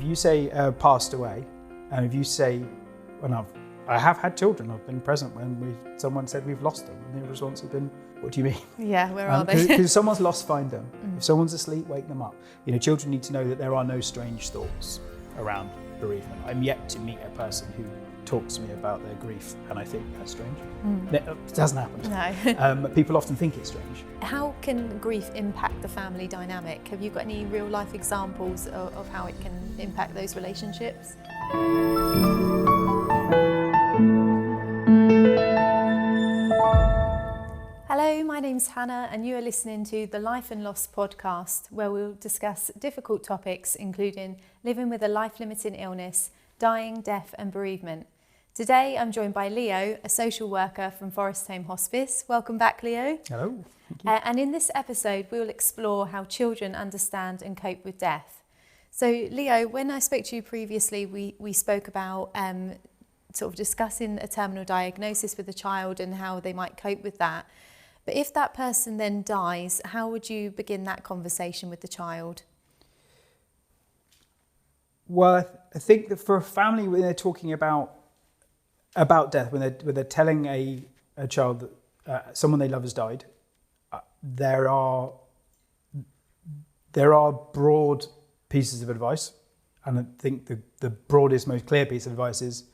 if you say passed away, and if you say, well, I have had children, I've been present when someone said we've lost them, and the response has been, what do you mean? Yeah, where are they? Because if someone's lost, find them. If someone's asleep, wake them up. Children need to know that there are no strange thoughts around bereavement. I'm yet to meet a person who talks to me about their grief, and I think that's strange. It doesn't happen. No. People often think it's strange. How can grief impact the family dynamic? Have you got any real life examples of how it can impact those relationships? Hello, my name's Hannah and you are listening to the Life and Loss podcast, where we'll discuss difficult topics including living with a life-limiting illness, dying, death and bereavement. Today I'm joined by Leo, a social worker from Forest Holme Hospice. Welcome back, Leo. Hello. Thank you. And in this episode we will explore how children understand and cope with death. So Leo, when I spoke to you previously, we spoke about sort of discussing a terminal diagnosis with a child and how they might cope with that. But if that person then dies, how would you begin that conversation with the child? Well, I think that for a family, when they're talking about death, when they're telling a child that someone they love has died, there are broad pieces of advice, and I think the broadest, most clear piece of advice is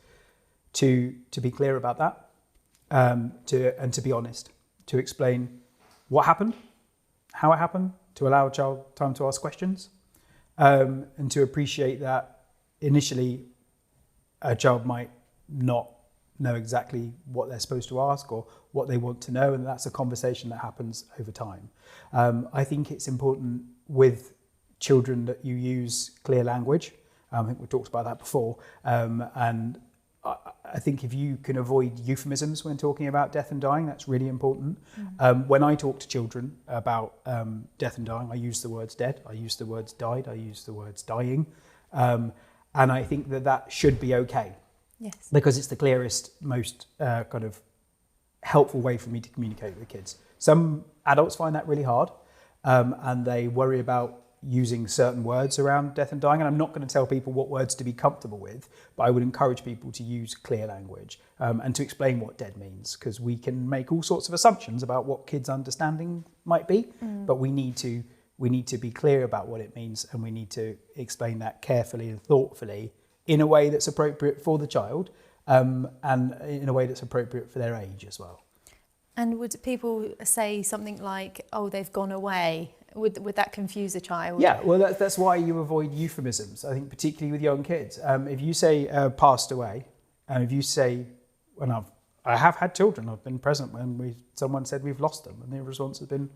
to be clear about that, and to be honest, to explain what happened, how it happened, to allow a child time to ask questions, and to appreciate that initially a child might not know exactly what they're supposed to ask or what they want to know, and that's a conversation that happens over time. I think it's important with children that you use clear language. I think we talked about that before, and I think if you can avoid euphemisms when talking about death and dying, that's really important. When I talk to children about death and dying, I use the words dead, I use the words died, I use the words dying, and I think that should be okay. Yes. Because it's the clearest, most kind of helpful way for me to communicate with kids. Some adults find that really hard, and they worry about using certain words around death and dying, and I'm not going to tell people what words to be comfortable with, but I would encourage people to use clear language and to explain what dead means, because we can make all sorts of assumptions about what kids' understanding might be, but we need to be clear about what it means, and we need to explain that carefully and thoughtfully in a way that's appropriate for the child, and in a way that's appropriate for their age as well. And would people say something like, oh, they've gone away? Would that confuse a child? Yeah, well, that's why you avoid euphemisms, I think, particularly with young kids. If you say passed away, and if you say, well, I have had children, I've been present when someone said we've lost them, and the response has been,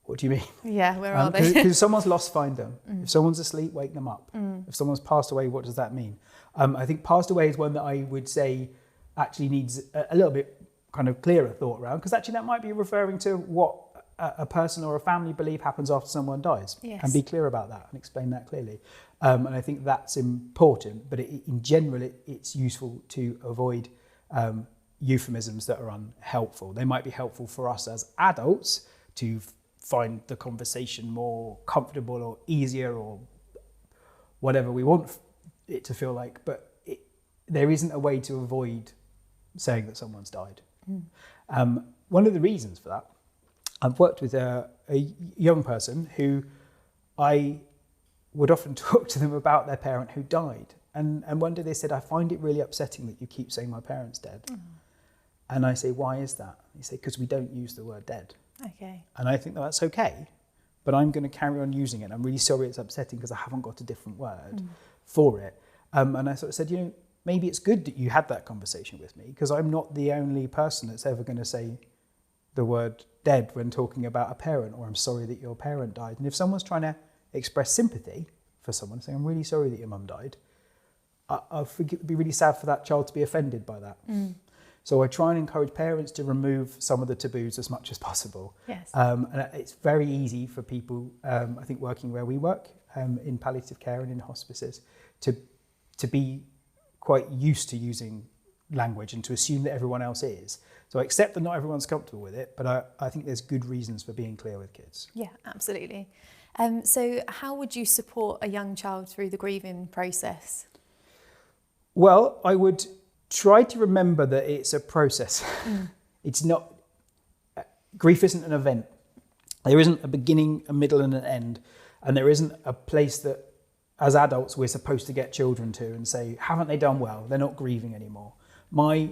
what do you mean? Yeah, where are they? Because if someone's lost, find them. If someone's asleep, wake them up. If someone's passed away, what does that mean? I think passed away is one that I would say actually needs a little bit kind of clearer thought around, because actually that might be referring to what a person or a family believe happens after someone dies. Yes. And be clear about that and explain that clearly. And I think that's important, but in general, it's useful to avoid euphemisms that are unhelpful. They might be helpful for us as adults to find the conversation more comfortable or easier or whatever we want it to feel like, but there isn't a way to avoid saying that someone's died. One of the reasons for that, I've worked with a young person who I would often talk to them about their parent who died. And one day they said, I find it really upsetting that you keep saying my parent's dead. And I say, why is that? They say, because we don't use the word dead. Okay. And I think that's okay, but I'm going to carry on using it. I'm really sorry it's upsetting because I haven't got a different word for it. And I sort of said, maybe it's good that you had that conversation with me, because I'm not the only person that's ever going to say the word dead when talking about a parent, or I'm sorry that your parent died. And if someone's trying to express sympathy for someone, saying, I'm really sorry that your mum died, I think it would be really sad for that child to be offended by that. So I try and encourage parents to remove some of the taboos as much as possible. Yes. And it's very easy for people, I think working where we work, in palliative care and in hospices, to be quite used to using language and to assume that everyone else is. So I accept that not everyone's comfortable with it, but I think there's good reasons for being clear with kids. Yeah, absolutely. So how would you support a young child through the grieving process? Well, I would try to remember that it's a process. It's not, grief isn't an event. There isn't a beginning, a middle and an end. And there isn't a place that as adults we're supposed to get children to and say, haven't they done well? They're not grieving anymore. My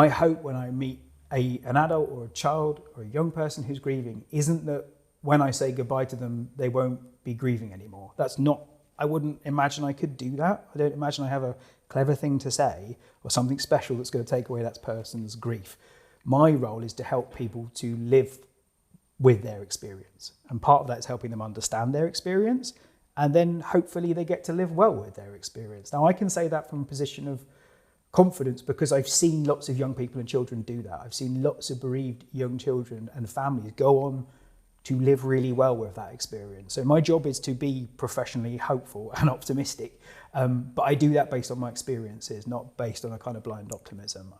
hope when I meet an adult or a child or a young person who's grieving isn't that when I say goodbye to them, they won't be grieving anymore. That's not, I wouldn't imagine I could do that. I don't imagine I have a clever thing to say or something special that's going to take away that person's grief. My role is to help people to live with their experience. And part of that is helping them understand their experience. And then hopefully they get to live well with their experience. Now I can say that from a position of confidence because I've seen lots of young people and children do that. I've seen lots of bereaved young children and families go on to live really well with that experience. So my job is to be professionally hopeful and optimistic, but I do that based on my experiences, not based on a kind of blind optimism.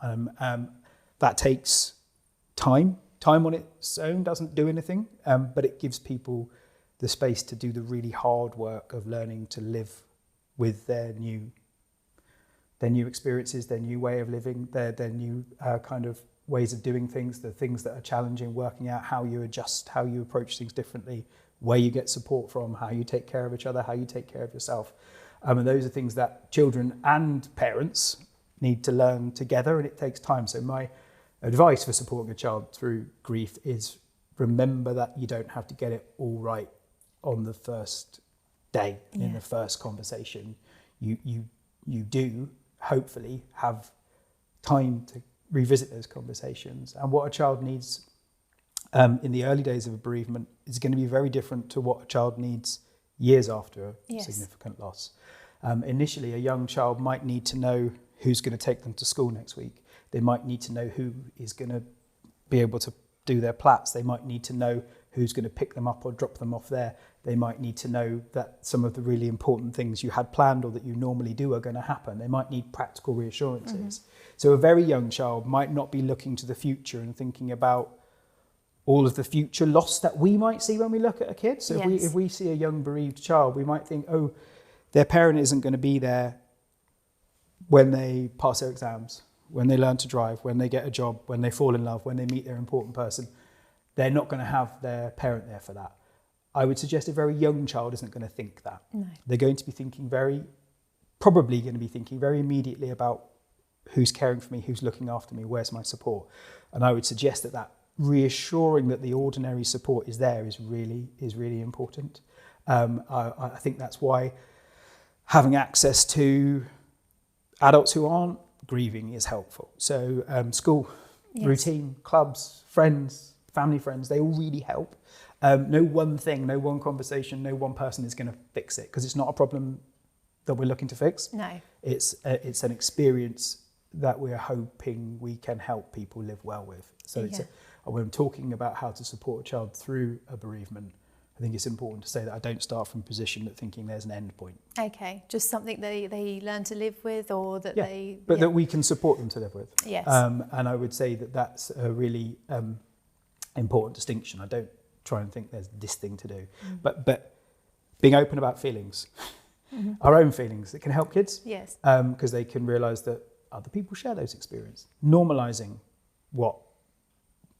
That takes time. Time on its own doesn't do anything, but it gives people the space to do the really hard work of learning to live with their new experiences, their new way of living, their new kind of ways of doing things, the things that are challenging, working out how you adjust, how you approach things differently, where you get support from, how you take care of each other, how you take care of yourself. And those are things that children and parents need to learn together, and it takes time. So my advice for supporting a child through grief is remember that you don't have to get it all right on the first day, in the first conversation. You do hopefully have time to revisit those conversations. And what a child needs in the early days of a bereavement is going to be very different to what a child needs years after a significant loss. Initially, a young child might need to know who's going to take them to school next week. They might need to know who is going to be able to do their plats. They might need to know who's going to pick them up or drop them off there. They might need to know that some of the really important things you had planned or that you normally do are going to happen. They might need practical reassurances. So a very young child might not be looking to the future and thinking about all of the future loss that we might see when we look at a kid. So if we see a young bereaved child, we might think, oh, their parent isn't going to be there when they pass their exams, when they learn to drive, when they get a job, when they fall in love, when they meet their important person. They're not going to have their parent there for that. I would suggest a very young child isn't going to think that. No. They're going to be thinking probably going to be thinking very immediately about who's caring for me, who's looking after me, where's my support. And I would suggest that reassuring that the ordinary support is there is really important. I think that's why having access to adults who aren't grieving is helpful. So school, routine, clubs, friends, family friends, they all really help. No one thing, no one conversation, no one person is going to fix it because it's not a problem that we're looking to fix. No. It's an experience that we're hoping we can help people live well with. So when I'm talking about how to support a child through a bereavement, I think it's important to say that I don't start from a position that thinking there's an end point. Okay, just something they learn to live with or that that we can support them to live with. Yes. And I would say that that's a really important distinction. I don't try and think there's this thing to do, but being open about feelings, our own feelings, it can help kids. Yes. Because they can realise that other people share those experiences, normalising what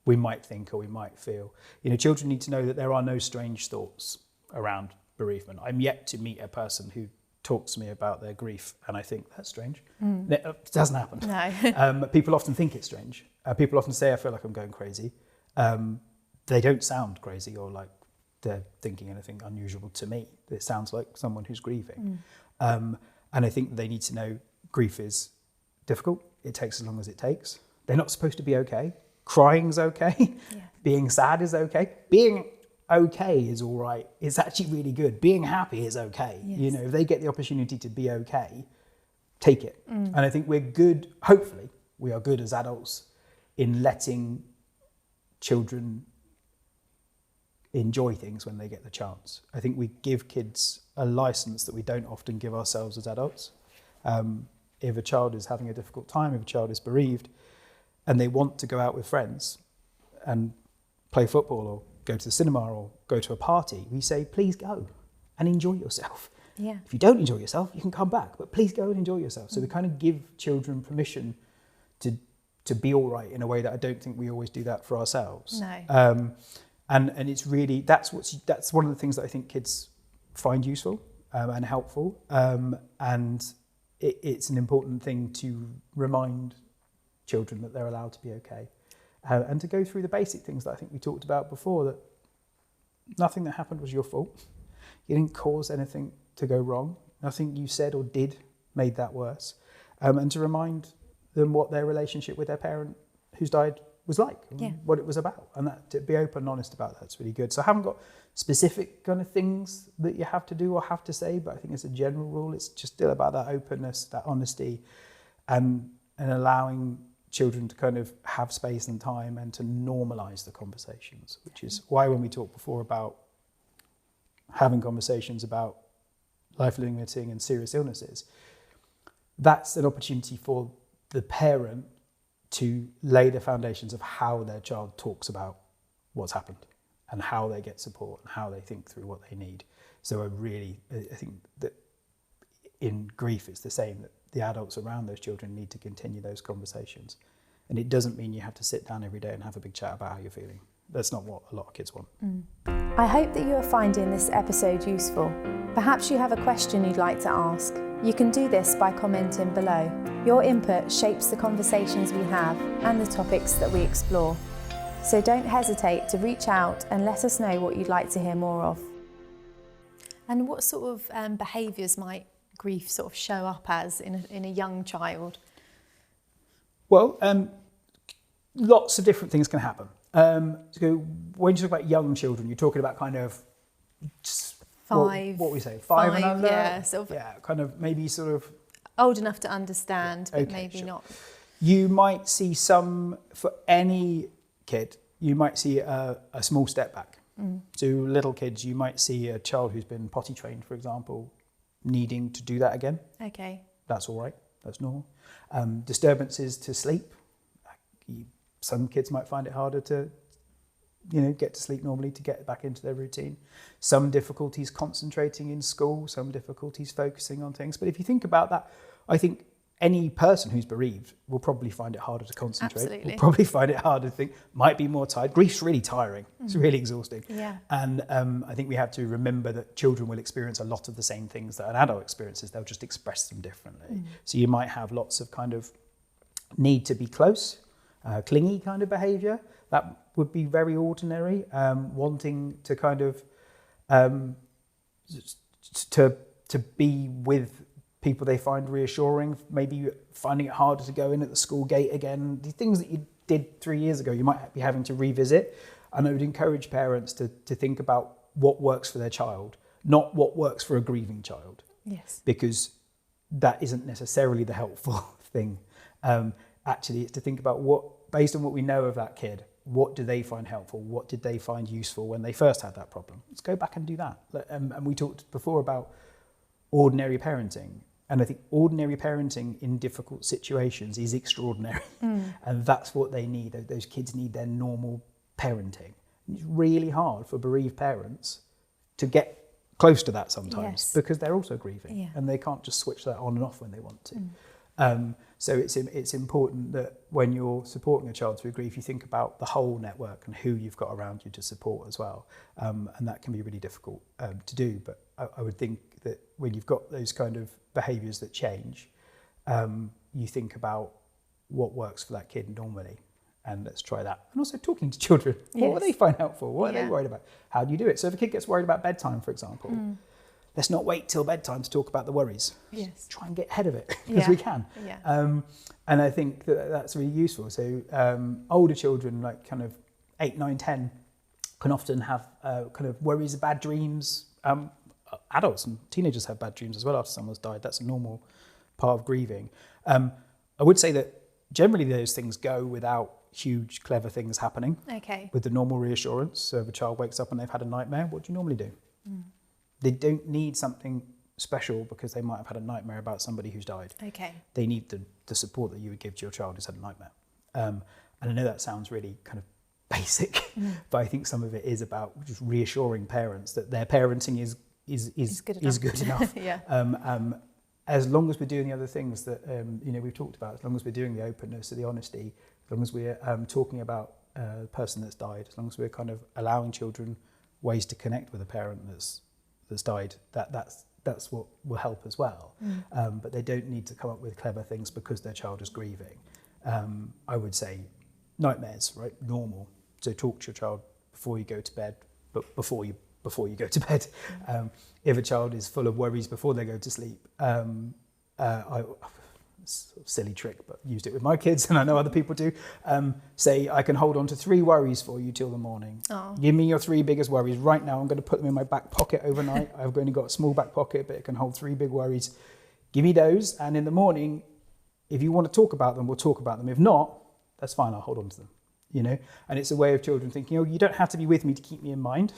we might think or we might feel. Children need to know that there are no strange thoughts around bereavement. I'm yet to meet a person who talks to me about their grief and I think that's strange. It doesn't happen. No. People often think it's strange. People often say, I feel like I'm going crazy. They don't sound crazy or like they're thinking anything unusual to me. It sounds like someone who's grieving. And I think they need to know grief is difficult. It takes as long as it takes. They're not supposed to be okay. Crying's okay. Yeah. Being sad is okay. Being okay is all right. It's actually really good. Being happy is okay. Yes. If they get the opportunity to be okay, take it. And I think we're good, hopefully, we are good as adults in letting children enjoy things when they get the chance. I think we give kids a license that we don't often give ourselves as adults. If a child is having a difficult time, if a child is bereaved, and they want to go out with friends and play football or go to the cinema or go to a party, we say, please go and enjoy yourself. Yeah. If you don't enjoy yourself, you can come back, but please go and enjoy yourself. So we kind of give children permission to be all right in a way that I don't think we always do that for ourselves. No. And it's really, that's one of the things that I think kids find useful and helpful. And it's an important thing to remind children that they're allowed to be okay. And to go through the basic things that I think we talked about before, that nothing that happened was your fault. You didn't cause anything to go wrong. Nothing you said or did made that worse. And to remind them what their relationship with their parent who's died was like, what it was about, and that to be open and honest about that's really good. So I haven't got specific kind of things that you have to do or have to say, but I think as a general rule, it's just still about that openness, that honesty, and allowing children to kind of have space and time and to normalise the conversations, which is why when we talked before about having conversations about life-limiting and serious illnesses, that's an opportunity for the parent to lay the foundations of how their child talks about what's happened and how they get support and how they think through what they need. So I think that in grief it's the same, that the adults around those children need to continue those conversations. And it doesn't mean you have to sit down every day and have a big chat about how you're feeling. That's not what a lot of kids want. I hope that you are finding this episode useful. Perhaps you have a question you'd like to ask. You can do this by commenting below. Your input shapes the conversations we have and the topics that we explore. So don't hesitate to reach out and let us know what you'd like to hear more of. And what sort of behaviours might grief sort of show up as in a young child? Well, lots of different things can happen. So when you talk about young children, you're talking about kind of five. What we say, five and under? Yeah, sort of. Yeah, kind of maybe sort of Old enough to understand, but okay, maybe sure. not. You might see for any kid, you might see a small step back. So little kids, you might see a child who's been potty trained, for example, needing to do that again. Okay. That's all right. That's normal. Disturbances to sleep. Some kids might find it harder to, get to sleep normally, to get back into their routine. Some difficulties concentrating in school, some difficulties focusing on things. But if you think about that, I think any person who's bereaved will probably find it harder to concentrate. Absolutely. Will probably find it harder to think, might be more tired. Grief's really tiring. It's really exhausting. Yeah. And I think we have to remember that children will experience a lot of the same things that an adult experiences. They'll just express them differently. So you might have lots of kind of need to be close, clingy kind of behaviour. That would be very ordinary. Wanting to kind of to be with people they find reassuring, maybe finding it harder to go in at the school gate again. The things that you did 3 years ago, you might be having to revisit. And I would encourage parents to think about what works for their child, not what works for a grieving child. Yes. Because that isn't necessarily the helpful thing. Actually, it's to think about what, based on what we know of that kid, what do they find helpful? What did they find useful when they first had that problem? Let's go back and do that. And we talked before about ordinary parenting. And I think ordinary parenting in difficult situations is extraordinary. And that's what they need. Those kids need their normal parenting. And it's really hard for bereaved parents to get close to that sometimes, because they're also grieving and they can't just switch that on and off when they want to. So it's important that when you're supporting a child through grief, you think about the whole network and who you've got around you to support as well. And that can be really difficult to do. But I would think that when you've got those kind of behaviours that change, you think about what works for that kid normally. And let's try that. And also talking to children. What do they find helpful? What are they worried about? How do you do it? So if a kid gets worried about bedtime, for example, let's not wait till bedtime to talk about the worries. Yes. Try and get ahead of it, because we can. Yeah. And I think that's really useful. So older children, like kind of 8, 9, 10, can often have kind of worries, bad dreams. Adults and teenagers have bad dreams as well after someone's died. That's a normal part of grieving. I would say that generally those things go without huge, clever things happening. Okay. With the normal reassurance. So if a child wakes up and they've had a nightmare, what do you normally do? They don't need something special because they might have had a nightmare about somebody who's died. Okay. They need the support that you would give to your child who's had a nightmare. And I know that sounds really kind of basic, but I think some of it is about just reassuring parents that their parenting is good enough. Yeah. As long as we're doing the other things that we've talked about, as long as we're doing the openness, the honesty, as long as we're talking about a person that's died, as long as we're kind of allowing children ways to connect with a parent that's died, that's what will help as well. But they don't need to come up with clever things because their child is grieving. I would say nightmares, right? Normal. So talk to your child before you go to bed, but before you go to bed. If a child is full of worries before they go to sleep, silly trick, but used it with my kids, and I know other people do. Say, I can hold on to 3 worries for you till the morning. Aww. Give me your 3 biggest worries right now. I'm going to put them in my back pocket overnight. I've only got a small back pocket, but it can hold 3 big worries. Give me those, and in the morning, if you want to talk about them, we'll talk about them. If not, that's fine. I'll hold on to them. And it's a way of children thinking, you don't have to be with me to keep me in mind.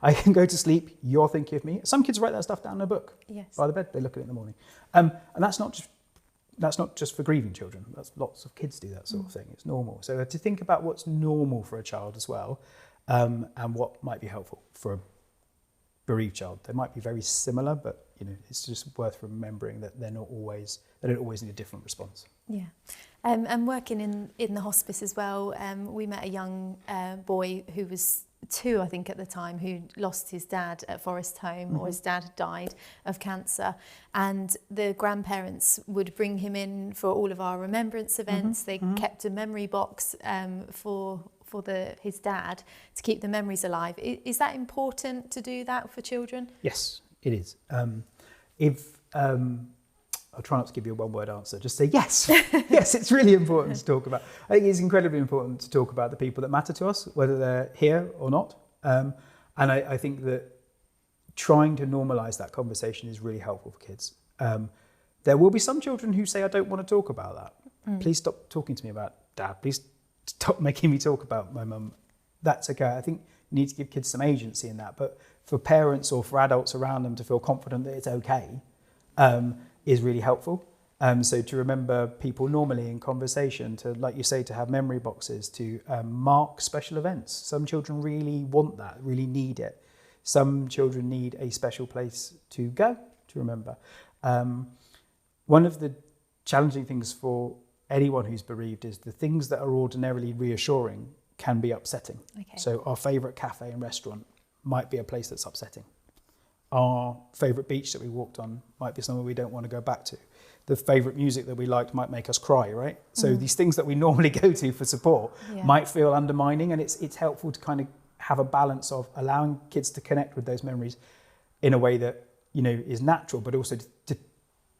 I can go to sleep. You're thinking of me. Some kids write that stuff down in a book. Yes. By the bed. They look at it in the morning. And that's not just for grieving children. That's lots of kids do that sort of thing. It's normal. So to think about what's normal for a child as well, and what might be helpful for a bereaved child. They might be very similar, but it's just worth remembering that they don't always need a different response. Yeah. And working in the hospice as well, we met a young boy who was 2, I think, at the time, who lost his dad at Forest Holme, or his dad had died of cancer. And the grandparents would bring him in for all of our remembrance events. They kept a memory box for his dad to keep the memories alive. Is that important to do that for children? Yes, it is. I'll try not to give you a one-word answer. Just say yes. Yes, it's really important to talk about. I think it's incredibly important to talk about the people that matter to us, whether they're here or not. And I think that trying to normalise that conversation is really helpful for kids. There will be some children who say, I don't want to talk about that. Please stop talking to me about Dad. Please stop making me talk about my mum. That's okay. I think you need to give kids some agency in that. But for parents or for adults around them to feel confident that it's okay, is really helpful. So to remember people normally in conversation, to, like you say, to have memory boxes, to mark special events. Some children really want that, really need it. Some children need a special place to go to remember. One of the challenging things for anyone who's bereaved is the things that are ordinarily reassuring can be upsetting. Okay. So our favourite cafe and restaurant might be a place that's upsetting. Our favourite beach that we walked on might be somewhere we don't want to go back to. The favourite music that we liked might make us cry, right? So these things that we normally go to for support might feel undermining, and it's helpful to kind of have a balance of allowing kids to connect with those memories in a way that is natural, but also to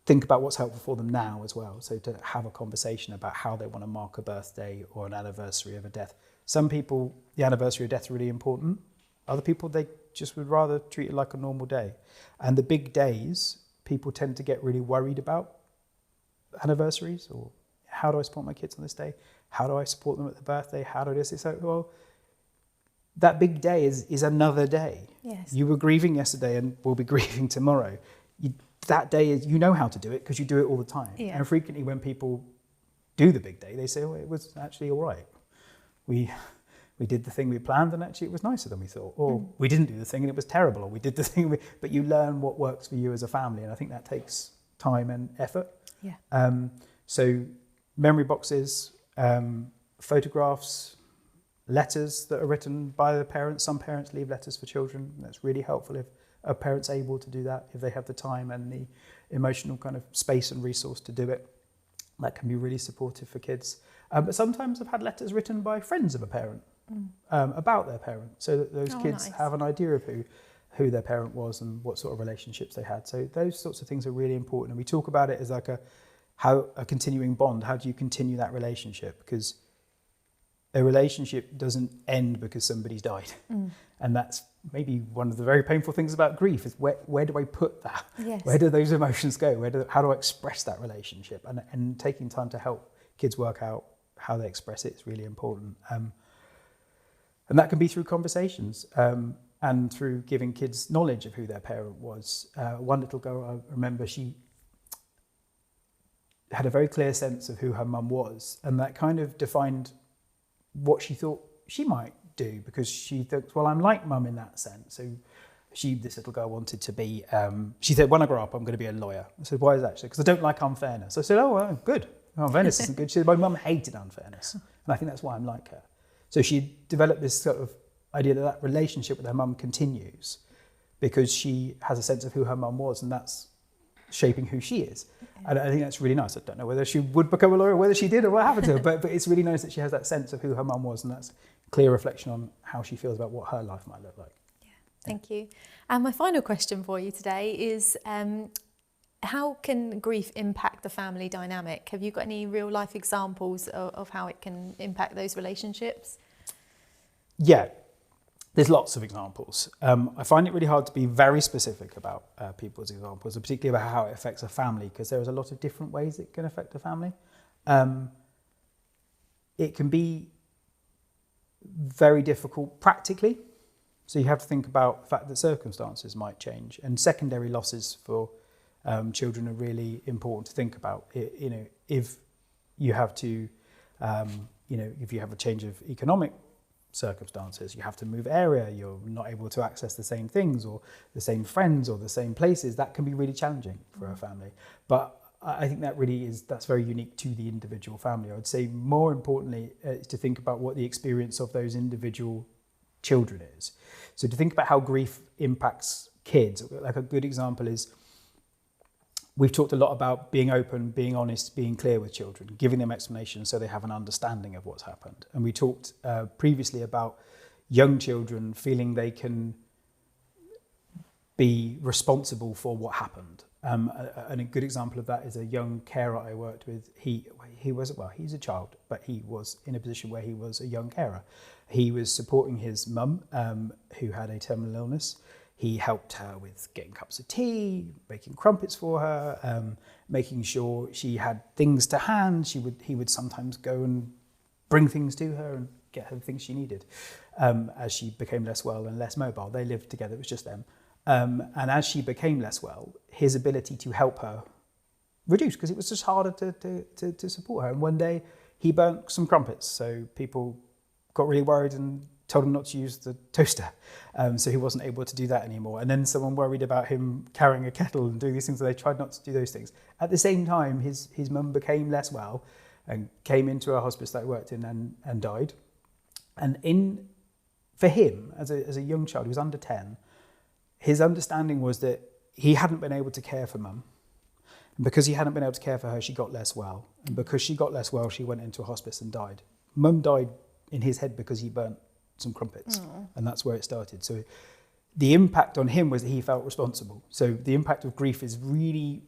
think about what's helpful for them now as well. So to have a conversation about how they want to mark a birthday or an anniversary of a death. Some people, the anniversary of death is really important. Other people, they just would rather treat it like a normal day. And the big days, people tend to get really worried about anniversaries, or how do I support my kids on this day? How do I support them at their birthday? How do I do this? So, well, that big day is another day. Yes. You were grieving yesterday and will be grieving tomorrow. That day is, how to do it because you do it all the time. Yeah. And frequently when people do the big day, they say, it was actually all right. We did the thing we planned and actually it was nicer than we thought. Or we didn't do the thing and it was terrible. Or we did the thing, but you learn what works for you as a family. And I think that takes time and effort. Yeah. So memory boxes, photographs, letters that are written by the parents. Some parents leave letters for children. That's really helpful if a parent's able to do that, if they have the time and the emotional kind of space and resource to do it. That can be really supportive for kids. But sometimes I've had letters written by friends of a parent about their parent, so that those kids have an idea of who their parent was and what sort of relationships they had. So those sorts of things are really important. And we talk about it as like a continuing bond. How do you continue that relationship? Because a relationship doesn't end because somebody's died. And that's maybe one of the very painful things about grief is where do I put that? Yes. Where do those emotions go? How do I express that relationship? And taking time to help kids work out how they express it is really important. And that can be through conversations and through giving kids knowledge of who their parent was. One little girl, I remember, she had a very clear sense of who her mum was, and that kind of defined what she thought she might do, because she thinks, well, I'm like mum in that sense. So this little girl wanted to be, she said, when I grow up, I'm going to be a lawyer. I said, why is that? Because I don't like unfairness. I said, oh, well, good. Unfairness isn't good. She said, my mum hated unfairness. And I think that's why I'm like her. So she developed this sort of idea that relationship with her mum continues because she has a sense of who her mum was, and that's shaping who she is. And I think that's really nice. I don't know whether she would become a lawyer, whether she did or what happened to her, but it's really nice that she has that sense of who her mum was, and that's a clear reflection on how she feels about what her life might look like. Yeah, thank you. And my final question for you today is, how can grief impact the family dynamic? Have you got any real life examples of how it can impact those relationships? Yeah, there's lots of examples. I find it really hard to be very specific about people's examples, and particularly about how it affects a family, because there's a lot of different ways it can affect a family. It can be very difficult practically. So you have to think about the fact that circumstances might change, and secondary losses for children are really important to think about. If you have to, if you have a change of economic circumstances, you have to move area, you're not able to access the same things or the same friends or the same places, that can be really challenging for a family. But I think that's very unique to the individual family. I would say more importantly is to think about what the experience of those individual children is. So to think about how grief impacts kids, like a good example is, we've talked a lot about being open, being honest, being clear with children, giving them explanations so they have an understanding of what's happened. And we talked previously about young children feeling they can be responsible for what happened. And a good example of that is a young carer I worked with. He's a child, but he was in a position where he was a young carer. He was supporting his mum, who had a terminal illness. He helped her with getting cups of tea, making crumpets for her, making sure she had things to hand. He would sometimes go and bring things to her and get her the things she needed as she became less well and less mobile. They lived together, it was just them. And as she became less well, his ability to help her reduced because it was just harder to support her. And one day he burnt some crumpets, so people got really worried and told him not to use the toaster. So he wasn't able to do that anymore. And then someone worried about him carrying a kettle and doing these things, so they tried not to do those things. At the same time, his mum became less well and came into a hospice that I worked in and died. And for him, as a young child, he was under 10, his understanding was that he hadn't been able to care for mum. And because he hadn't been able to care for her, she got less well. And because she got less well, she went into a hospice and died. Mum died in his head because he burnt some crumpets. And that's where it started. So the impact on him was that he felt responsible. So the impact of grief is really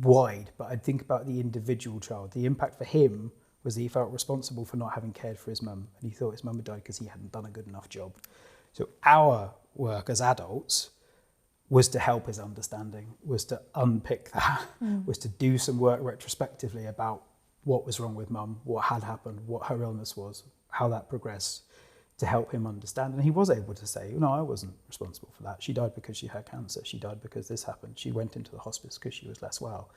wide, but I'd think about the individual child. The impact for him was that he felt responsible for not having cared for his mum, and he thought his mum had died because he hadn't done a good enough job. So our work as adults was to help his understanding, was to unpick that, was to do some work retrospectively about what was wrong with mum, what had happened, what her illness was, how that progressed, to help him understand. And he was able to say, no, I wasn't responsible for that. She died because she had cancer. She died because this happened. She went into the hospice because she was less well.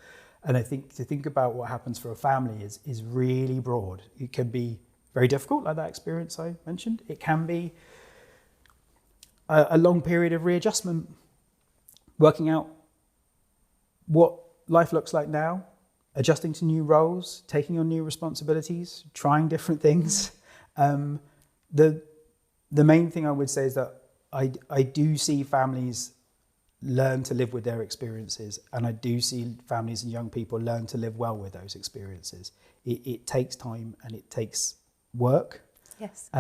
And I think to think about what happens for a family is really broad. It can be very difficult, like that experience I mentioned. It can be a long period of readjustment, working out what life looks like now, adjusting to new roles, taking on new responsibilities, trying different things. The main thing I would say is that I do see families learn to live with their experiences, and I do see families and young people learn to live well with those experiences. It takes time and it takes work. Yes.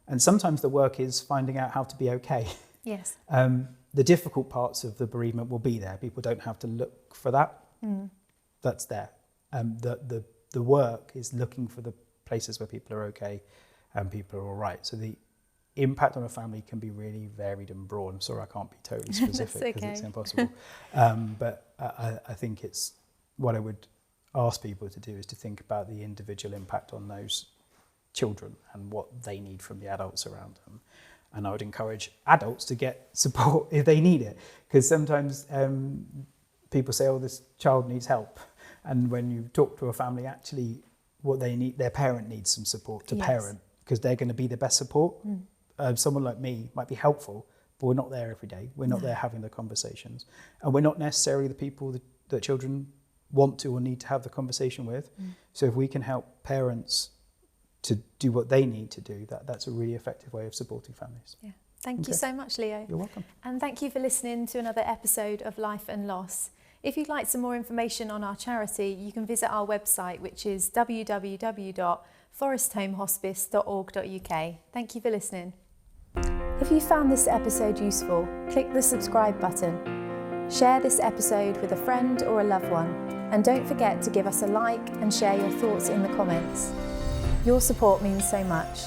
And sometimes the work is finding out how to be okay. Yes. The difficult parts of the bereavement will be there. People don't have to look for that. That's there. The work is looking for the places where people are okay and people are all right. So the impact on a family can be really varied and broad. I'm sorry I can't be totally specific because it's impossible. But I think it's what I would ask people to do is to think about the individual impact on those children and what they need from the adults around them. And I would encourage adults to get support if they need it, because sometimes people say, oh, this child needs help. And when you talk to a family, actually what they need, their parent needs some support to parent because they're going to be the best support. Someone like me might be helpful, but we're not there every day. We're not there having the conversations. And we're not necessarily the people that children want to or need to have the conversation with. So if we can help parents to do what they need to do, that's a really effective way of supporting families. Yeah. Thank you so much, Leo. You're welcome. And thank you for listening to another episode of Life and Loss. If you'd like some more information on our charity, you can visit our website, which is www.forestholmehospice.org.uk. Thank you for listening. If you found this episode useful, click the subscribe button. Share this episode with a friend or a loved one. And don't forget to give us a like and share your thoughts in the comments. Your support means so much.